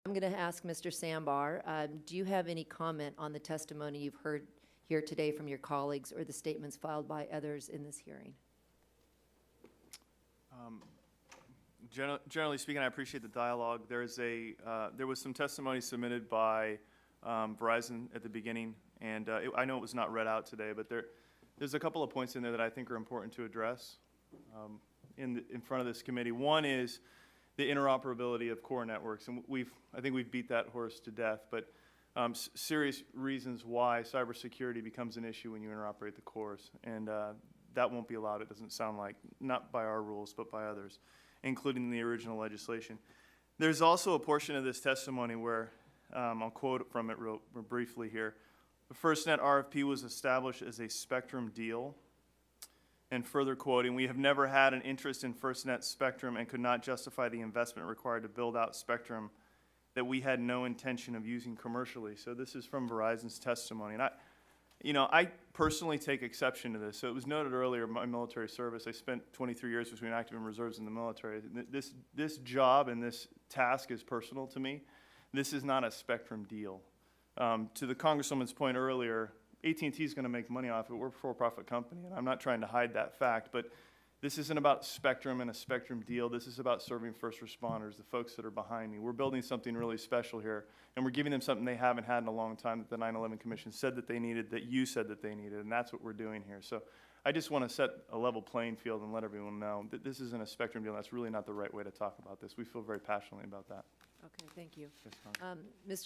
I'm going to ask Mr. Sambar, do you have any comment on the testimony you've heard here today from your colleagues or the statements filed by others in this hearing? Generally speaking, I appreciate the dialogue. There was some testimony submitted by Verizon at the beginning, and I know it was not read out today, but there's a couple of points in there that I think are important to address in front of this committee. One is the interoperability of core networks, and I think we've beat that horse to death, but serious reasons why cybersecurity becomes an issue when you interoperate the cores, and that won't be allowed, it doesn't sound like, not by our rules, but by others, including the original legislation. There's also a portion of this testimony where, I'll quote from it real briefly here, the FirstNet RFP was established as a spectrum deal. And further quoting, we have never had an interest in FirstNet spectrum and could not justify the investment required to build out spectrum that we had no intention of using commercially. So this is from Verizon's testimony. And I personally take exception to this. So it was noted earlier, my military service, I spent 23 years between active and reserves in the military. This job and this task is personal to me. This is not a spectrum deal. To the Congresswoman's point earlier, AT&T is going to make money off it. We're a for-profit company, and I'm not trying to hide that fact, but this isn't about spectrum and a spectrum deal. This is about serving first responders, the folks that are behind me. We're building something really special here, and we're giving them something they haven't had in a long time that the 9/11 Commission said that they needed, that you said that they needed, and that's what we're doing here. So I just want to set a level playing field and let everyone know that this isn't a spectrum deal. That's really not the right way to talk about this. We feel very passionately about that. Okay, thank you. Yes, Congress. Mr.